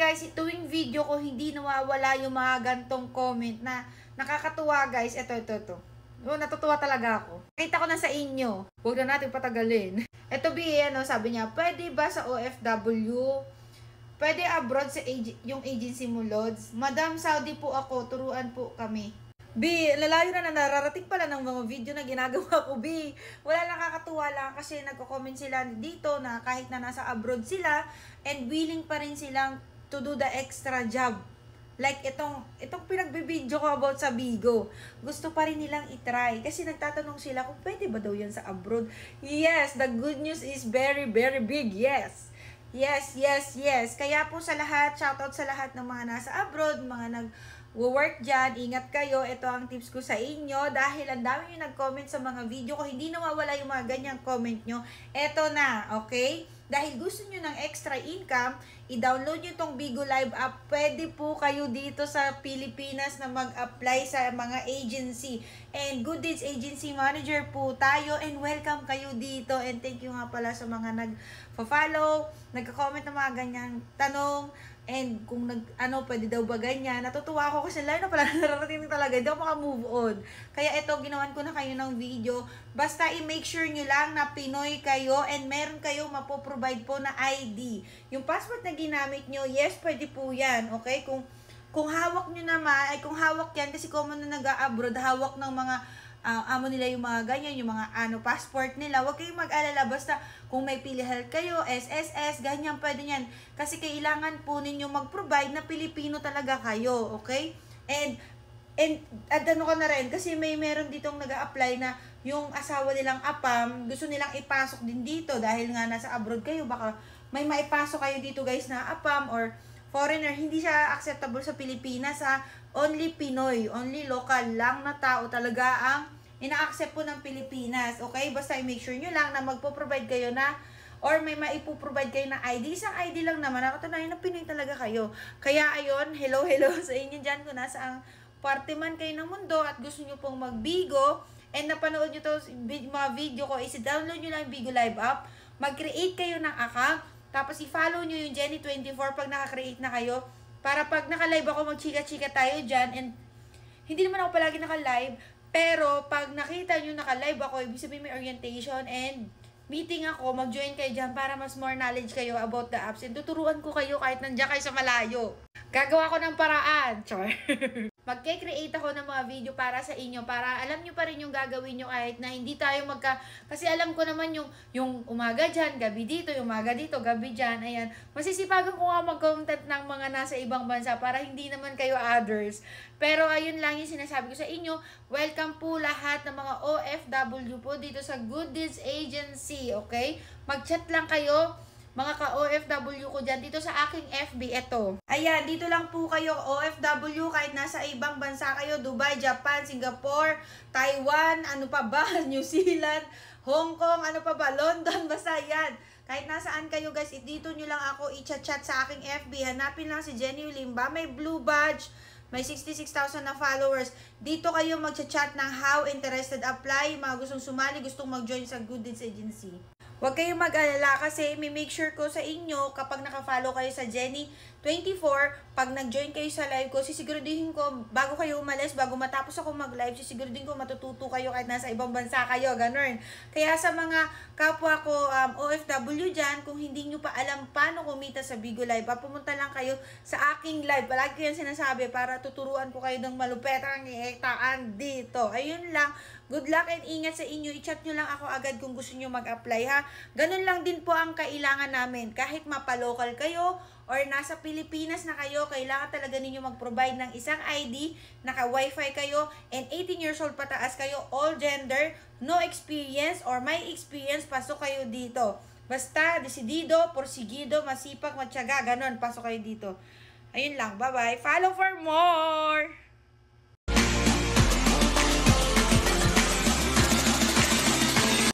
guys, tuwing video ko, hindi nawawala yung mga gantong comment na nakakatuwa guys. Ito. Oh, natutuwa talaga ako. Kita ko na sa inyo. Huwag na natin patagalin. Ito sabi niya, pwede ba sa OFW? Pwede abroad sa yung agency mo, Lods? Madam, Saudi po ako. Turuan po kami. Lalayo na nararating pala ng mga video na ginagawa ko, Wala lang, kakatuwa lang kasi nagko-comment sila dito na kahit na nasa abroad sila and willing pa rin silang to do the extra job. Like itong pinagbibideo ko about sa Bigo. Gusto pa rin nilang itry kasi nagtatanong sila kung pwede ba daw yan sa abroad. Yes, the good news is very, very big. Yes. Kaya po sa lahat, shoutout sa lahat ng mga nasa abroad, mga nag-work dyan, ingat kayo. Ito ang tips ko sa inyo dahil ang dami yung nag-comment sa mga video ko. Hindi nawawala yung mga ganyang comment nyo. Ito na, okay? Dahil gusto nyo ng extra income, i-download nyo itong Bigo Live app. Pwede po kayo dito sa Pilipinas na mag-apply sa mga agency. And Good Deeds Agency Manager po tayo. And welcome kayo dito. And thank you nga pala sa mga nag-follow, nagka-comment ng mga ganyang tanong. And kung pwede daw ba ganyan. Natutuwa ako kasi lalo na pala nararating talaga. Hindi ako maka-move on. Kaya ito, ginawan ko na kayo ng video. Basta i-make sure nyo lang na Pinoy kayo and meron kayo mapoprovide po na ID. Yung passport na ginamit nyo, yes, pwede po yan. Okay? Kung hawak nyo naman, kung hawak yan, kasi common na nag-abroad, hawak ng mga amo nila yung mga ganyan, yung mga passport nila. Huwag kayong mag-alala, basta kung may PhilHealth kayo, SSS, ganyan, pwede yan. Kasi kailangan po ninyo mag-provide na Pilipino talaga kayo, okay? And ano ko na rin, kasi meron ditong nag-a-apply na yung asawa nilang APAM, gusto nilang ipasok din dito dahil nga nasa abroad kayo, baka may maipasok kayo dito guys na APAM or foreigner, hindi siya acceptable sa Pilipinas only Pinoy, only local lang na tao talaga ang ina-accept po ng Pilipinas, okay? Basta i-make sure nyo lang na magpo-provide kayo na or may maipoprovide kayo na ID, isang ID lang naman, nakatunayan na Pinoy talaga kayo. Kaya ayun, hello sa inyo dyan kung nasa parte man kayo ng mundo at gusto nyo pong magbigo and napanood nyo to mga video ko, is-download nyo lang yung Bigo Live app, mag-create kayo ng account, tapos i-follow nyo yung Jenny24 pag naka-create na kayo. Para pag naka-live ako, mag-chika-chika tayo dyan. And hindi naman ako palagi naka-live. Pero pag nakita nyo naka-live ako, ibig sabihin may orientation and meeting ako, mag-join kayo dyan para mas more knowledge kayo about the apps. And tuturuan ko kayo kahit nandiyan kayo sa malayo. Gagawa ko ng paraan. Char. Magke-create ako ng mga video para sa inyo, para alam nyo pa rin yung gagawin nyo kahit na hindi tayo kasi alam ko naman yung umaga dyan, gabi dito, yung umaga dito, gabi dyan, ayan. Masisipagan ko nga mag-content ng mga nasa ibang bansa para hindi naman kayo others. Pero ayun lang yung sinasabi ko sa inyo, welcome po lahat ng mga OFW po dito sa Good Deeds Agency, okay? Mag-chat lang kayo, mga ka-OFW ko dyan, dito sa aking FB, ito. Ayan, dito lang po kayo, OFW, kahit nasa ibang bansa kayo, Dubai, Japan, Singapore, Taiwan, ano pa ba, New Zealand, Hong Kong, ano pa ba, London, basta yan. Kahit nasaan kayo guys, dito nyo lang ako i-chat sa aking FB, hanapin lang si Jenny Ulimba, may blue badge, may 66,000 na followers. Dito kayo mag-chat ng how interested apply, mga gustong sumali, gustong mag-join sa Good Deeds Agency. Huwag kayong mag-alala kasi may make sure ko sa inyo kapag naka-follow kayo sa Jenny24, pag nag-join kayo sa live ko, sisiguraduhin ko bago kayo umalis, bago matapos ako mag-live, sisiguraduhin ko matututo kayo kahit nasa ibang bansa kayo, ganun. Kaya sa mga kapwa ko OFW dyan, kung hindi nyo pa alam paano kumita sa Bigo Live, pumunta lang kayo sa aking live. Palagi ko yan sinasabi para tuturuan ko kayo ng malupetang iektaan dito. Ayun lang. Good luck and ingat sa inyo. I-chat nyo lang ako agad kung gusto nyo mag-apply ha. Ganun lang din po ang kailangan namin. Kahit mapalocal kayo or nasa Pilipinas na kayo, kailangan talaga ninyo mag-provide ng isang ID, naka-wifi kayo, and 18 years old pataas kayo, all gender, no experience or may experience, pasok kayo dito. Basta, desidido, porsigido, masipag, matyaga, ganun, pasok kayo dito. Ayun lang, bye-bye. Follow for more!